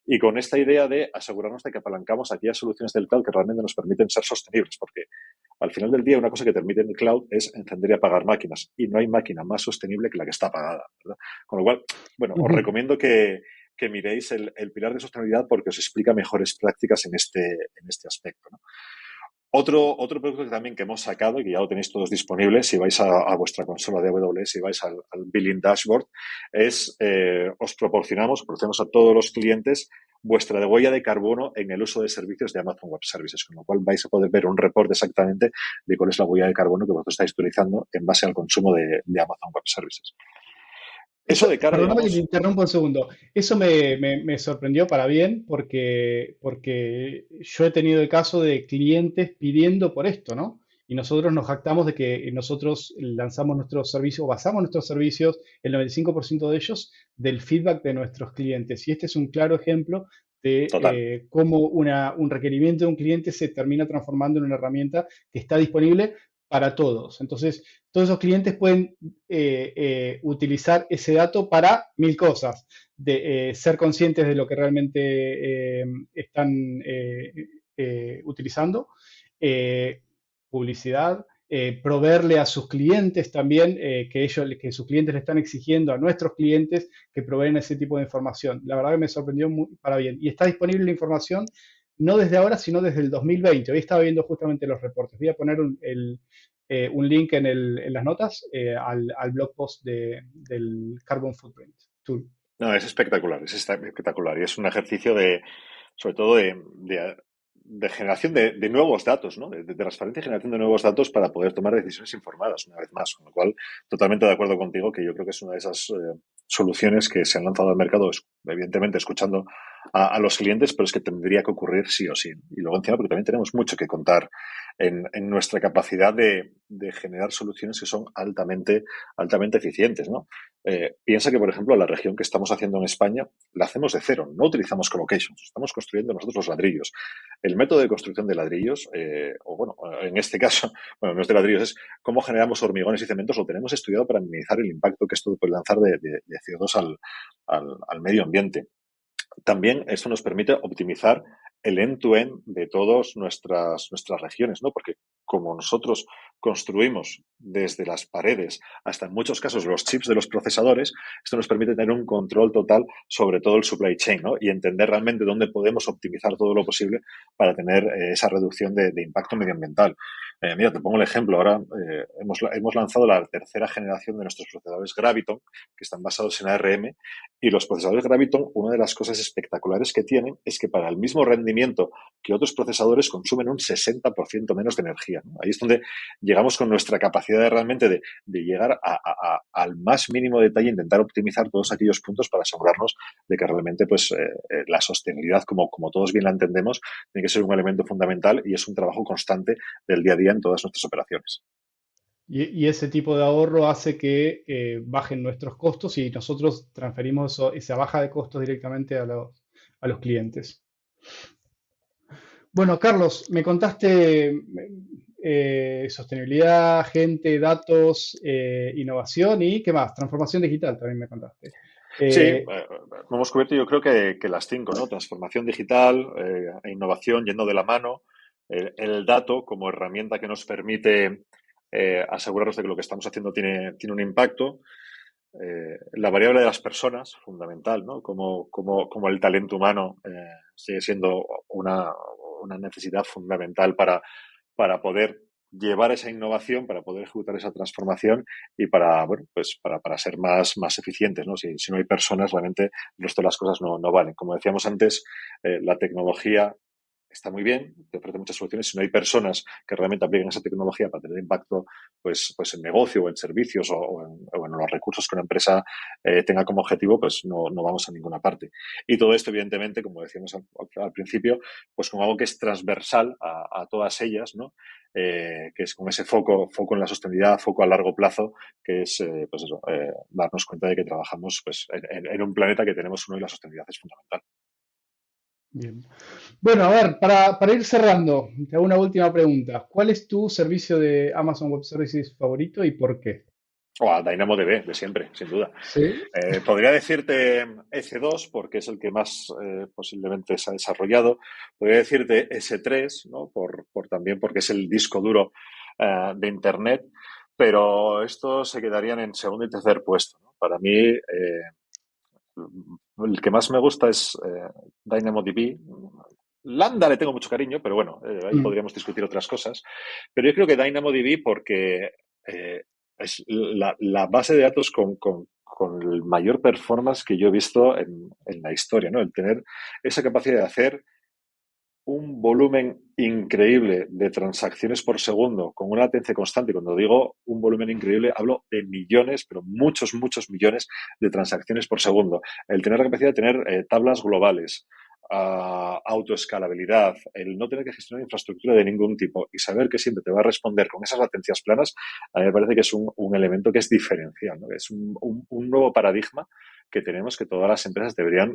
Y con esta idea de asegurarnos de que apalancamos aquellas soluciones del cloud que realmente nos permiten ser sostenibles, porque al final del día una cosa que te permite en el cloud es encender y apagar máquinas y no hay máquina más sostenible que la que está apagada, ¿verdad? Con lo cual, bueno, os Ujú. recomiendo que miréis el pilar de sostenibilidad porque os explica mejores prácticas en este aspecto, ¿no? Otro producto que también que hemos sacado y que ya lo tenéis todos disponibles, si vais a vuestra consola de AWS y vais al Billing Dashboard, es os proporcionamos a todos los clientes vuestra huella de carbono en el uso de servicios de Amazon Web Services, con lo cual vais a poder ver un reporte exactamente de cuál es la huella de carbono que vosotros estáis utilizando en base al consumo de Amazon Web Services. Eso Eso, de cara, perdóname que te digamos, interrumpa un segundo. Eso me sorprendió para bien porque yo he tenido el caso de clientes pidiendo por esto, ¿no? Y nosotros nos jactamos de que nosotros lanzamos nuestros servicios, basamos nuestros servicios, el 95% de ellos, del feedback de nuestros clientes. Y este es un claro ejemplo de total. cómo un requerimiento de un cliente se termina transformando en una herramienta que está disponible para todos. Entonces, todos esos clientes pueden utilizar ese dato para mil cosas, de ser conscientes de lo que realmente están utilizando, eh, publicidad, proveerle a sus clientes también, que sus clientes le están exigiendo a nuestros clientes que proveen ese tipo de información. La verdad que me sorprendió para bien. Y está disponible la información no desde ahora, sino desde el 2020. Hoy estaba viendo justamente los reportes. Voy a poner un link en las notas al blog post del Carbon Footprint Tool. No, es espectacular, es espectacular. Y es un ejercicio de, sobre todo de generación de nuevos datos, ¿no? De transparencia y generación de nuevos datos para poder tomar decisiones informadas, una vez más. Con lo cual, totalmente de acuerdo contigo que yo creo que es una de esas soluciones que se han lanzado al mercado, evidentemente escuchando a los clientes, pero es que tendría que ocurrir sí o sí. Y luego encima, porque también tenemos mucho que contar en nuestra capacidad de generar soluciones que son altamente eficientes, ¿no? Piensa que, por ejemplo, la región que estamos haciendo en España la hacemos de cero, no utilizamos colocations, estamos construyendo nosotros los ladrillos. El método de construcción de ladrillos, o bueno, en este caso, bueno, no es de ladrillos, es cómo generamos hormigones y cementos, lo tenemos estudiado para minimizar el impacto que esto puede lanzar de CO2 al medio ambiente. También esto nos permite optimizar el end-to-end de todas nuestras regiones, ¿no? Porque como nosotros construimos desde las paredes hasta en muchos casos los chips de los procesadores, esto nos permite tener un control total sobre todo el supply chain, ¿no? Y entender realmente dónde podemos optimizar todo lo posible para tener esa reducción de impacto medioambiental. Mira, te pongo el ejemplo. Ahora hemos lanzado la tercera generación de nuestros procesadores Graviton, que están basados en ARM, y los procesadores Graviton, una de las cosas espectaculares que tienen es que para el mismo rendimiento que otros procesadores consumen un 60% menos de energía, ¿no? Ahí es donde llegamos con nuestra capacidad realmente de llegar al más mínimo detalle, intentar optimizar todos aquellos puntos para asegurarnos de que realmente pues, la sostenibilidad, como todos bien la entendemos, tiene que ser un elemento fundamental y es un trabajo constante del día a día en todas nuestras operaciones. Y ese tipo de ahorro hace que bajen nuestros costos y nosotros transferimos esa baja de costos directamente a los clientes. Bueno, Carlos, me contaste sostenibilidad, gente, datos, innovación y ¿qué más? Transformación digital también me contaste. Sí, Eh, hemos cubierto yo creo que las cinco, ¿no? Transformación digital e innovación yendo de la mano, el dato como herramienta que nos permite asegurarnos de que lo que estamos haciendo tiene un impacto, la variable de las personas, fundamental, ¿no? Como el talento humano sigue siendo una necesidad fundamental para poder llevar esa innovación, para poder ejecutar esa transformación y para, bueno, pues para ser más eficientes, ¿no? Si no hay personas, realmente el resto de las cosas no valen. Como decíamos antes, la tecnología está muy bien, te ofrece muchas soluciones. Si no hay personas que realmente apliquen esa tecnología para tener impacto pues en negocio o en servicios o en los recursos que una empresa tenga como objetivo, pues no vamos a ninguna parte. Y todo esto, evidentemente, como decíamos al principio, pues como algo que es transversal a todas ellas, ¿no? Que es con ese foco en la sostenibilidad, foco a largo plazo, que es pues eso, darnos cuenta de que trabajamos pues, en un planeta que tenemos uno y la sostenibilidad es fundamental. Bien. Bueno, a ver, para ir cerrando, te hago una última pregunta. ¿Cuál es tu servicio de Amazon Web Services favorito y por qué? O a DynamoDB, de siempre, sin duda. Sí. Podría decirte S2 porque es el que más posiblemente se ha desarrollado. Podría decirte S3, ¿no? También porque es el disco duro de Internet. Pero estos se quedarían en segundo y tercer puesto, ¿no? Para mí, el que más me gusta es DynamoDB. Lambda le tengo mucho cariño, pero bueno, ahí Mm. podríamos discutir otras cosas. Pero yo creo que DynamoDB porque es la base de datos con el mayor performance que yo he visto en la historia, ¿no? El tener esa capacidad de hacer un volumen increíble de transacciones por segundo con una latencia constante. Y cuando digo un volumen increíble, hablo de millones, pero muchos millones de transacciones por segundo. El tener la capacidad de tener tablas globales, autoescalabilidad, el no tener que gestionar infraestructura de ningún tipo y saber que siempre te va a responder con esas latencias planas, a mí me parece que es un elemento que es diferencial, ¿no? Es un nuevo paradigma que tenemos que todas las empresas deberían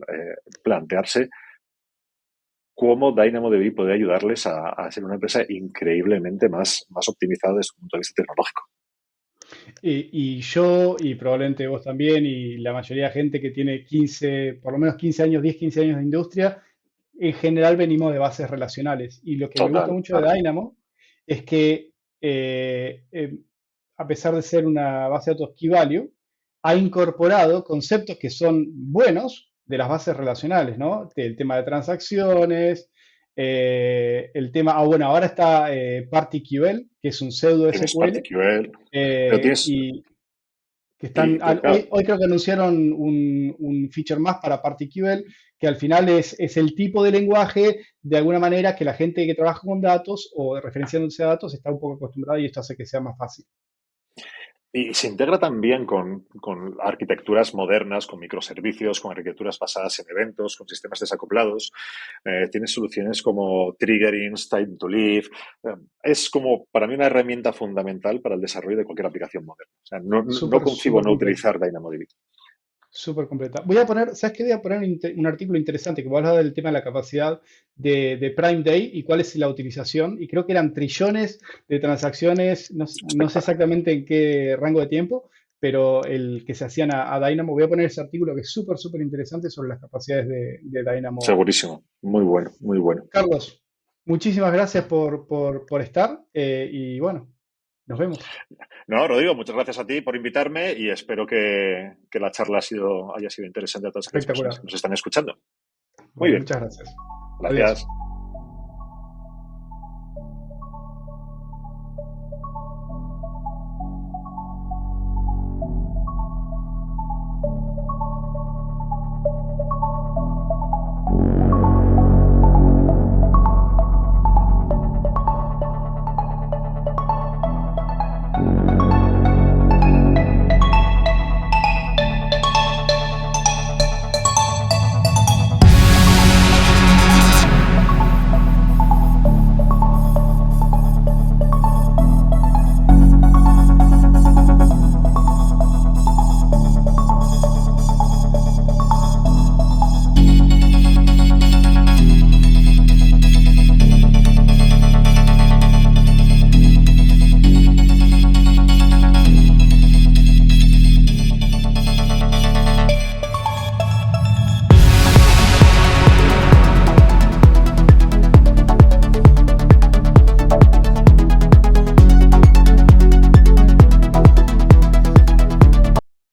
plantearse cómo DynamoDB puede ayudarles a ser una empresa increíblemente más optimizada desde un punto de vista tecnológico. Y yo, y probablemente vos también, y la mayoría de gente que tiene 15, por lo menos 15 años, 10, 15 años de industria, en general venimos de bases relacionales. Y lo que me gusta Total, mucho de claro. Dynamo es que a pesar de ser una base de datos key value, ha incorporado conceptos que son buenos de las bases relacionales, ¿no? El tema de transacciones, el tema, bueno, ahora está PartyQL, que es un pseudo Tienes SQL, PartiQL, pero tienes... y que están, Y, claro, hoy creo que anunciaron un feature más para PartyQL, que al final es el tipo de lenguaje, de alguna manera, que la gente que trabaja con datos o referenciándose a datos está un poco acostumbrada y esto hace que sea más fácil. y se integra también con arquitecturas modernas, con microservicios, con arquitecturas basadas en eventos, con sistemas desacoplados. Tienes soluciones como triggerings, time to live. Es como para mí una herramienta fundamental para el desarrollo de cualquier aplicación moderna. O sea, no Súper, concibo súper no completa. utilizar DynamoDB. Súper completa. Voy a poner, ¿sabes qué? Voy a poner un artículo interesante que va a hablar del tema de la capacidad de Prime Day y cuál es la utilización. Y creo que eran trillones de transacciones, no, no sé Espectacular. exactamente en qué rango de tiempo, pero el que se hacían a Dynamo. Voy a poner ese artículo que es súper, súper interesante sobre las capacidades de Dynamo. Segurísimo. Muy bueno, muy bueno. Carlos, muchísimas gracias por estar y bueno, nos vemos. No, Rodrigo, muchas gracias a ti por invitarme y espero que la charla haya sido interesante a todas aquellas personas Espectacular. que nos están escuchando. Muy Bueno, bien, muchas gracias. Adiós. gracias.